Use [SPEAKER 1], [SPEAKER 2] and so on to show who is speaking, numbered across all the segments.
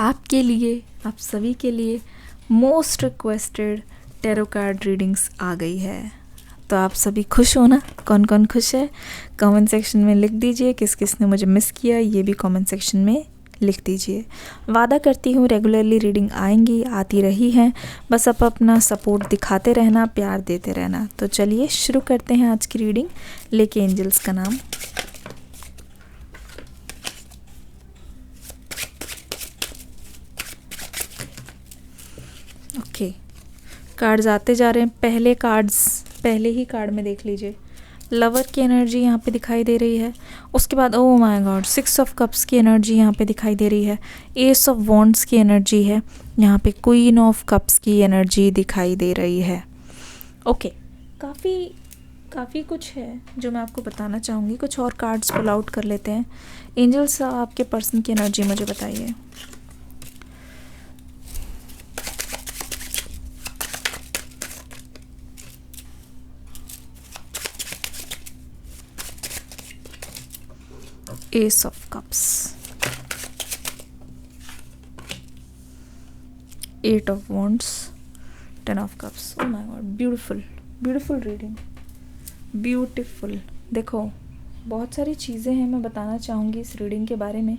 [SPEAKER 1] आपके लिए, आप सभी के लिए most requested tarot card readings आ गई है। तो आप सभी खुश हो ना? कौन कौन खुश है कमेंट सेक्शन में लिख दीजिए। किस किस ने मुझे मिस किया ये भी कमेंट सेक्शन में लिख दीजिए। वादा करती हूँ रेगुलरली रीडिंग आएंगी, आती रही हैं, बस आप अपना सपोर्ट दिखाते रहना, प्यार देते रहना। तो चलिए शुरू करते हैं आज की रीडिंग लेके एंजल्स का नाम। ओके, कार्ड्स आते जा रहे हैं। पहले ही कार्ड में देख लीजिए, लवर की एनर्जी यहाँ पे दिखाई दे रही है। उसके बाद oh my God 6 of cups की एनर्जी यहाँ पे दिखाई दे रही है। एस ऑफ वॉन्ड्स की एनर्जी है यहाँ पे। क्वीन ऑफ कप्स की एनर्जी दिखाई दे रही है। ओके, काफ़ी कुछ है जो मैं आपको बताना चाहूँगी। कुछ और कार्ड्स पुल आउट कर लेते हैं। एंजल्स आपके पर्सन की एनर्जी मुझे बताइए। S of cups, 8 of wands, 10 of cups. Oh my God, beautiful reading, beautiful. देखो बहुत सारी चीज़ें हैं मैं बताना चाहूँगी इस रीडिंग के बारे में।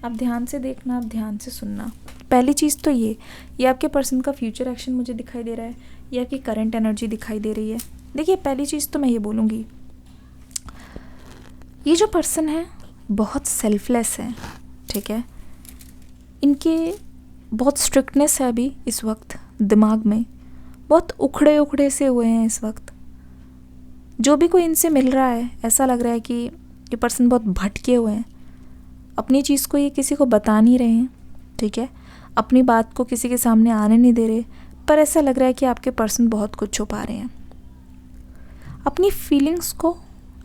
[SPEAKER 1] आप ध्यान से देखना, आप ध्यान से सुनना। पहली चीज़ तो ये आपके पर्सन का फ्यूचर एक्शन मुझे दिखाई दे रहा है, ये आपकी करंट एनर्जी दिखाई दे रही है। देखिए पहली चीज़ तो मैं ये बोलूँगी, ये जो पर्सन है बहुत सेल्फलेस है, ठीक है। इनके बहुत स्ट्रिक्टनेस है अभी इस वक्त, दिमाग में बहुत उखड़े से हुए हैं इस वक्त। जो भी कोई इनसे मिल रहा है ऐसा लग रहा है कि ये पर्सन बहुत भटके हुए हैं। अपनी चीज़ को ये किसी को बता नहीं रहे हैं, ठीक है। अपनी बात को किसी के सामने आने नहीं दे रहे, पर ऐसा लग रहा है कि आपके पर्सन बहुत कुछ छुपा रहे हैं। अपनी फीलिंग्स को,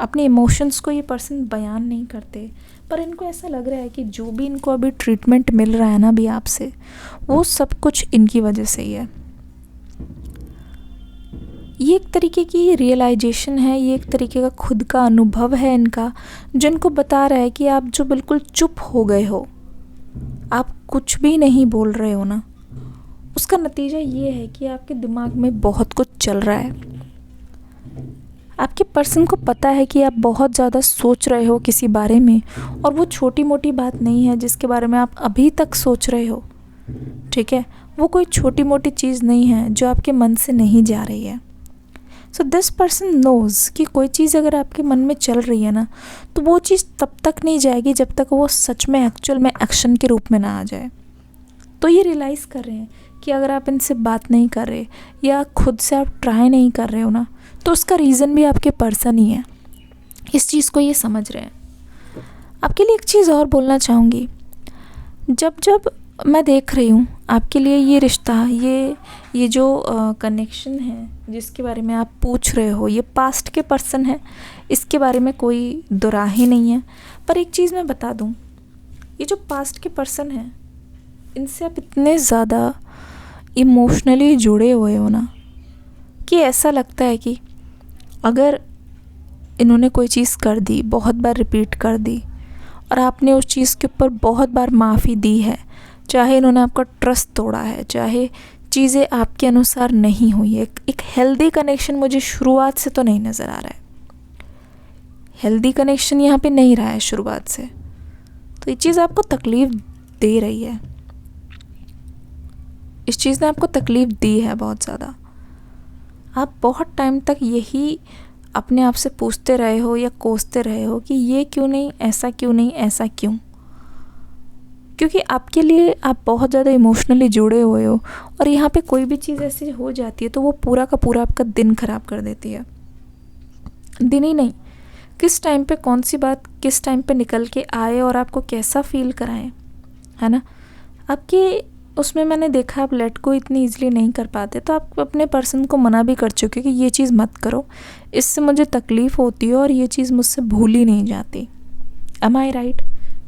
[SPEAKER 1] अपने इमोशंस को ये पर्सन बयान नहीं करते, पर इनको ऐसा लग रहा है कि जो भी इनको अभी ट्रीटमेंट मिल रहा है ना अभी आपसे, वो सब कुछ इनकी वजह से ही है। ये एक तरीके की रियलाइजेशन है, ये एक तरीके का खुद का अनुभव है इनका, जो इनको बता रहा है कि आप जो बिल्कुल चुप हो गए हो, आप कुछ भी नहीं बोल रहे हो ना, उसका नतीजा ये है कि आपके दिमाग में बहुत कुछ चल रहा है। आपके पर्सन को पता है कि आप बहुत ज़्यादा सोच रहे हो किसी बारे में, और वो छोटी मोटी बात नहीं है जिसके बारे में आप अभी तक सोच रहे हो, ठीक है। वो कोई छोटी मोटी चीज़ नहीं है जो आपके मन से नहीं जा रही है। सो दिस पर्सन नोज़ कि कोई चीज़ अगर आपके मन में चल रही है ना, तो वो चीज़ तब तक नहीं जाएगी जब तक वो सच में एक्चुअल में एक्शन के रूप में ना आ जाए। तो ये रियलाइज़ कर रहे हैं कि अगर आप इनसे बात नहीं कर रहे या खुद से आप ट्राई नहीं कर रहे हो ना, तो उसका रीज़न भी आपके पर्सन ही है। इस चीज़ को ये समझ रहे हैं। आपके लिए एक चीज़ और बोलना चाहूँगी, जब मैं देख रही हूँ आपके लिए ये रिश्ता, ये जो कनेक्शन है जिसके बारे में आप पूछ रहे हो, ये पास्ट के पर्सन है, इसके बारे में कोई दुराही नहीं है। पर एक चीज़ मैं बता दूँ, ये जो पास्ट के पर्सन है, इनसे आप इतने ज़्यादा इमोशनली जुड़े हुए हो ना, कि ऐसा लगता है कि अगर इन्होंने कोई चीज़ कर दी, बहुत बार रिपीट कर दी, और आपने उस चीज़ के ऊपर बहुत बार माफ़ी दी है, चाहे इन्होंने आपका ट्रस्ट तोड़ा है, चाहे चीज़ें आपके अनुसार नहीं हुई है, एक हेल्दी कनेक्शन मुझे शुरुआत से तो नहीं नज़र आ रहा है। हेल्दी कनेक्शन यहाँ पे नहीं रहा है शुरुआत से, तो ये चीज़ आपको तकलीफ़ दे रही है। इस चीज़ ने आपको तकलीफ़ दी है बहुत ज़्यादा। आप बहुत टाइम तक यही अपने आप से पूछते रहे हो या कोसते रहे हो कि ये क्यों नहीं, ऐसा क्यों नहीं, ऐसा क्यों। क्योंकि आपके लिए आप बहुत ज़्यादा इमोशनली जुड़े हुए हो, और यहाँ पे कोई भी चीज़ ऐसी हो जाती है तो वो पूरा का पूरा आपका दिन ख़राब कर देती है। दिन ही नहीं, किस टाइम पे कौन सी बात किस टाइम पे निकल के आए और आपको कैसा फील कराएं, है ना। आपके उसमें मैंने देखा आप लेट को इतनी ईजिली नहीं कर पाते, तो आप अपने पर्सन को मना भी कर चुके कि ये चीज़ मत करो, इससे मुझे तकलीफ़ होती है और ये चीज़ मुझसे भूल ही नहीं जाती। एम आई राइट?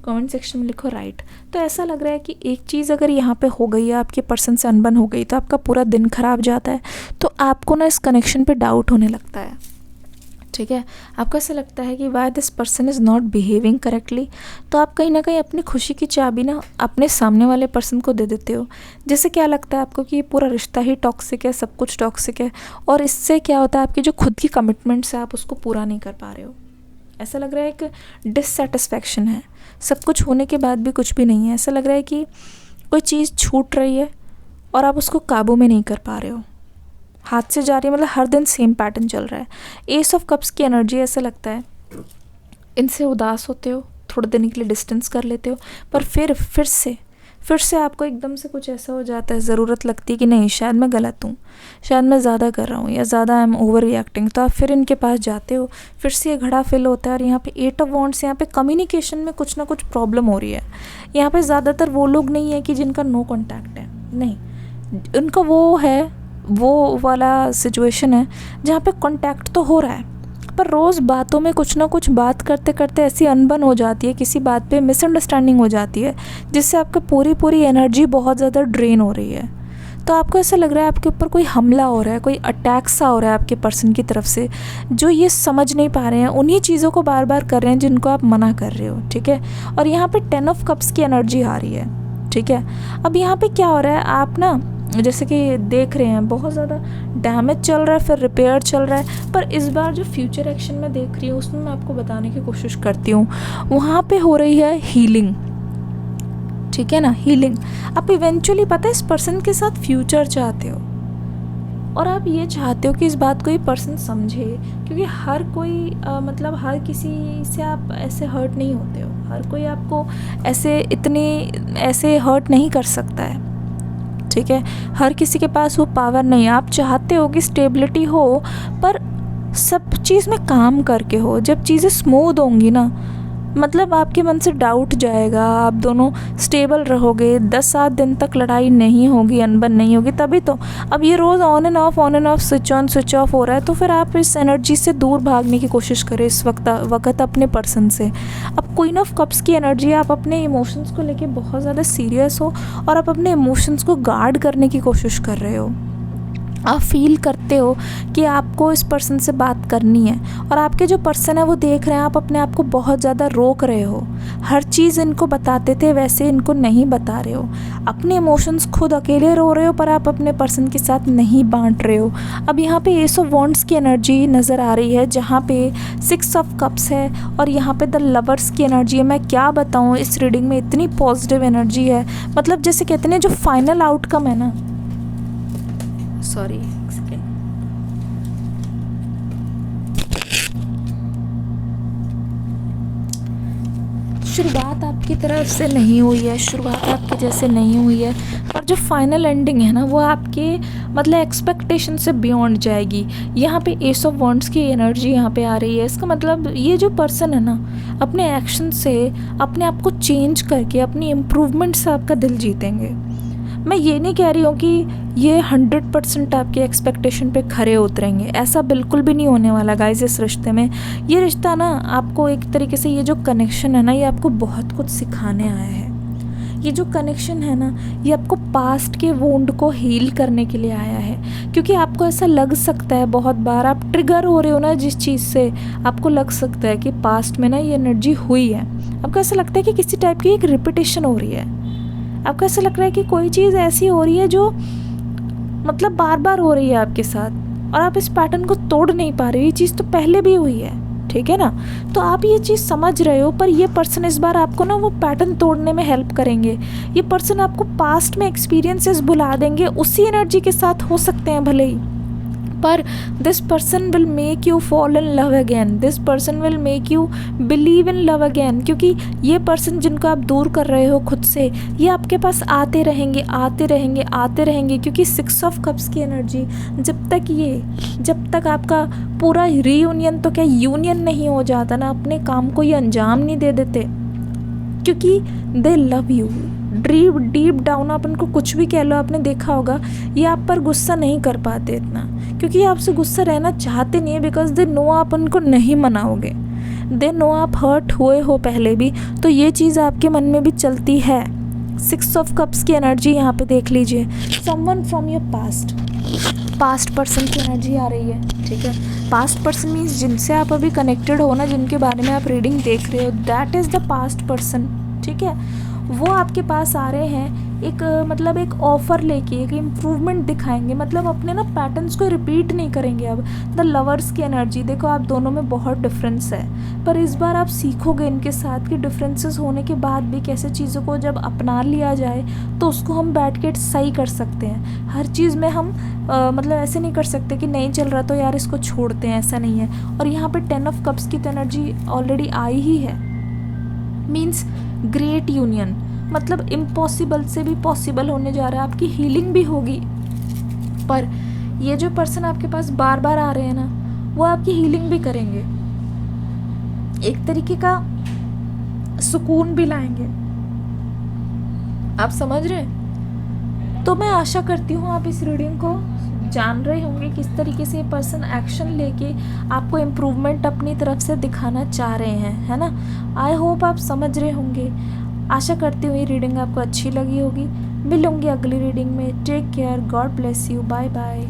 [SPEAKER 1] कमेंट सेक्शन में लिखो राइट। तो ऐसा लग रहा है कि एक चीज़ अगर यहाँ पे हो गई है, आपके पर्सन से अनबन हो गई, तो आपका पूरा दिन ख़राब जाता है, तो आपको ना इस कनेक्शन पे डाउट होने लगता है, ठीक है। आपको ऐसा लगता है कि why this person is not behaving correctly, तो आप कहीं ना कहीं अपनी खुशी की चाबी ना अपने सामने वाले पर्सन को दे देते हो। जैसे क्या लगता है आपको कि ये पूरा रिश्ता ही टॉक्सिक है, सब कुछ टॉक्सिक है, और इससे क्या होता है आपकी जो खुद की कमिटमेंट्स है आप उसको पूरा नहीं कर पा रहे हो। ऐसा लग रहा है एक डिससेटिस्फैक्शन है, सब कुछ होने के बाद भी कुछ भी नहीं है। ऐसा लग रहा है कि कोई चीज़ छूट रही है और आप उसको काबू में नहीं कर पा रहे हो, हाथ से जा रही है, मतलब हर दिन सेम पैटर्न चल रहा है। एस ऑफ कप्स की एनर्जी, ऐसा लगता है इनसे उदास होते हो, थोड़े दिन के लिए डिस्टेंस कर लेते हो, पर फिर से आपको एकदम से कुछ ऐसा हो जाता है, ज़रूरत लगती है कि नहीं शायद मैं गलत हूँ, शायद मैं ज़्यादा कर रहा हूँ या ज़्यादा आई एम ओवर रिएक्टिंग, तो आप फिर इनके पास जाते हो, फिर से ये घड़ा फिल होता है। और यहाँ पे 8 ऑफ वॉन्ड्स, यहाँ पे कम्युनिकेशन में कुछ ना कुछ प्रॉब्लम हो रही है। यहाँ पे ज़्यादातर वो लोग नहीं है कि जिनका नो कॉन्टैक्ट है, नहीं, उनका वो वाला सिचुएशन है जहाँ पे कांटेक्ट तो हो रहा है, पर रोज़ बातों में कुछ ना कुछ बात करते करते ऐसी अनबन हो जाती है, किसी बात पे मिसअंडरस्टैंडिंग हो जाती है, जिससे आपकी पूरी एनर्जी बहुत ज़्यादा ड्रेन हो रही है। तो आपको ऐसा लग रहा है आपके ऊपर कोई हमला हो रहा है, कोई अटैक सा हो रहा है आपके पर्सन की तरफ से, जो ये समझ नहीं पा रहे हैं, उन्हीं चीज़ों को बार बार कर रहे हैं जिनको आप मना कर रहे हो। ठीक है। और यहाँ पे 10 ऑफ कप्स की एनर्जी आ रही है। ठीक है। अब यहाँ पे क्या हो रहा है, आप ना जैसे कि देख रहे हैं बहुत ज़्यादा डैमेज चल रहा है, फिर रिपेयर चल रहा है, पर इस बार जो फ्यूचर एक्शन में देख रही हूँ उसमें मैं आपको बताने की कोशिश करती हूँ, वहाँ पे हो रही है हीलिंग। ठीक है ना, हीलिंग। आप इवेंचुअली पता है इस पर्सन के साथ फ्यूचर चाहते हो, और आप ये चाहते हो कि इस बात को ये पर्सन समझे, क्योंकि हर कोई मतलब हर किसी से आप ऐसे हर्ट नहीं होते हो, हर कोई आपको ऐसे हर्ट नहीं कर सकता है। ठीक है। हर किसी के पास वो पावर नहीं है। आप चाहते हो कि स्टेबिलिटी हो, पर सब चीज़ में काम करके हो। जब चीज़ें स्मूथ होंगी ना, मतलब आपके मन से डाउट जाएगा, आप दोनों स्टेबल रहोगे, 10-7 दिन तक लड़ाई नहीं होगी, अनबन नहीं होगी, तभी तो। अब ये रोज़ on and off switch on switch off हो रहा है, तो फिर आप इस एनर्जी से दूर भागने की कोशिश करें इस वक्त अपने पर्सन से। अब क्वीन ऑफ कप्स की एनर्जी, आप अपने इमोशंस को लेके बहुत ज़्यादा सीरियस हो और आप अपने इमोशंस को गार्ड करने की कोशिश कर रहे हो। आप फील करते हो कि आपको इस पर्सन से बात करनी है, और आपके जो पर्सन है वो देख रहे हैं आप अपने आप को बहुत ज़्यादा रोक रहे हो। हर चीज़ इनको बताते थे वैसे इनको नहीं बता रहे हो। अपने इमोशंस खुद अकेले रो रहे हो, पर आप अपने पर्सन के साथ नहीं बांट रहे हो। अब यहाँ पे एस ऑफ वॉन्ड्स की एनर्जी नज़र आ रही है, जहाँ पे 6 ऑफ कप्स है और यहाँ पे द लवर्स की एनर्जी है। मैं क्या बताऊँ, इस रीडिंग में इतनी पॉजिटिव एनर्जी है, मतलब जैसे कहते हैं जो फाइनल आउटकम है ना, सॉरी सेकेंड, शुरुआत आपकी तरफ से नहीं हुई है, शुरुआत आपके जैसे नहीं हुई है, पर जो फाइनल एंडिंग है ना वो आपके मतलब एक्सपेक्टेशन से बियॉन्ड जाएगी। यहाँ पे एस ऑफ वॉन्ड्स की एनर्जी यहाँ पे आ रही है। इसका मतलब ये जो पर्सन है ना अपने एक्शन से अपने आप को चेंज करके अपनी इम्प्रूवमेंट से आपका दिल जीतेंगे। मैं ये नहीं कह रही हूँ कि ये 100% आपके एक्सपेक्टेशन पे खरे उतरेंगे, ऐसा बिल्कुल भी नहीं होने वाला गाइस इस रिश्ते में। ये रिश्ता ना आपको एक तरीके से, ये जो कनेक्शन है ना ये आपको बहुत कुछ सिखाने आया है। ये जो कनेक्शन है ना ये आपको पास्ट के वुंड को हील करने के लिए आया है, क्योंकि आपको ऐसा लग सकता है बहुत बार आप ट्रिगर हो रहे हो ना जिस चीज़ से, आपको लग सकता है कि पास्ट में ना ये एनर्जी हुई है। आपको ऐसा लगता है कि किसी टाइप की एक रिपीटेशन हो रही है। आपको ऐसा लग रहा है कि कोई चीज़ ऐसी हो रही है जो मतलब बार बार हो रही है आपके साथ, और आप इस पैटर्न को तोड़ नहीं पा रहे हो। ये चीज़ तो पहले भी हुई है, ठीक है ना, तो आप ये चीज़ समझ रहे हो, पर ये पर्सन इस बार आपको ना वो पैटर्न तोड़ने में हेल्प करेंगे। ये पर्सन आपको पास्ट में एक्सपीरियंसेस भुला देंगे, उसी एनर्जी के साथ हो सकते हैं भले ही, पर this person will make you fall in love again, this person will make you believe in love again. क्योंकि ये पर्सन जिनको आप दूर कर रहे हो खुद से, ये आपके पास आते रहेंगे आते रहेंगे आते रहेंगे, क्योंकि 6 ऑफ कप्स की एनर्जी जब तक आपका पूरा रीयूनियन तो क्या यूनियन नहीं हो जाता ना, अपने काम को ये अंजाम नहीं दे देते, क्योंकि दे लव यू। डीप डाउन आप उनको कुछ भी कह लो, आपने देखा होगा ये आप पर गुस्सा नहीं कर पाते इतना, क्योंकि आपसे गुस्सा रहना चाहते नहीं है, बिकॉज दे नो आप उनको नहीं मनाओगे, दे नो आप हर्ट हुए हो पहले भी, तो ये चीज़ आपके मन में भी चलती है। 6 ऑफ कप्स की एनर्जी यहाँ पे देख लीजिए, someone from your past person की एनर्जी आ रही है। ठीक है। पास्ट पर्सन मीन्स जिनसे आप अभी कनेक्टेड हो ना, जिनके बारे में आप रीडिंग देख रहे हो, that is the past person. ठीक है, वो आपके पास आ रहे हैं एक मतलब एक ऑफ़र लेके, एक इम्प्रूवमेंट दिखाएंगे, मतलब अपने ना पैटर्न्स को रिपीट नहीं करेंगे। अब द लवर्स की एनर्जी देखो, आप दोनों में बहुत डिफरेंस है, पर इस बार आप सीखोगे इनके साथ कि डिफरेंसेस होने के बाद भी कैसे चीज़ों को जब अपना लिया जाए तो उसको हम बैठ के सही कर सकते हैं। हर चीज़ में हम मतलब ऐसे नहीं कर सकते कि नहीं चल रहा तो यार इसको छोड़ते हैं, ऐसा नहीं है। और यहाँ पे 10 ऑफ कप्स की तो एनर्जी ऑलरेडी आई ही है, मीन्स ग्रेट यूनियन, मतलब इम्पॉसिबल से भी पॉसिबल होने जा रहा है, आपकी हीलिंग भी होगी। पर ये जो पर्सन आपके पास बार बार आ रहे हैं ना, वो आपकी हीलिंग भी करेंगे, एक तरीके का सुकून भी लाएंगे। आप समझ रहे हैं? तो मैं आशा करती हूँ आप इस रीडिंग को जान रहे होंगे किस तरीके से ये पर्सन एक्शन लेके आपको इम्प्रूवमेंट अपनी तरफ से दिखाना चाह रहे हैं, है ना। आई होप आप समझ रहे होंगे। आशा करती हूँ ये रीडिंग आपको अच्छी लगी होगी। मिलूंगी अगली रीडिंग में। Take care, God bless you, bye bye.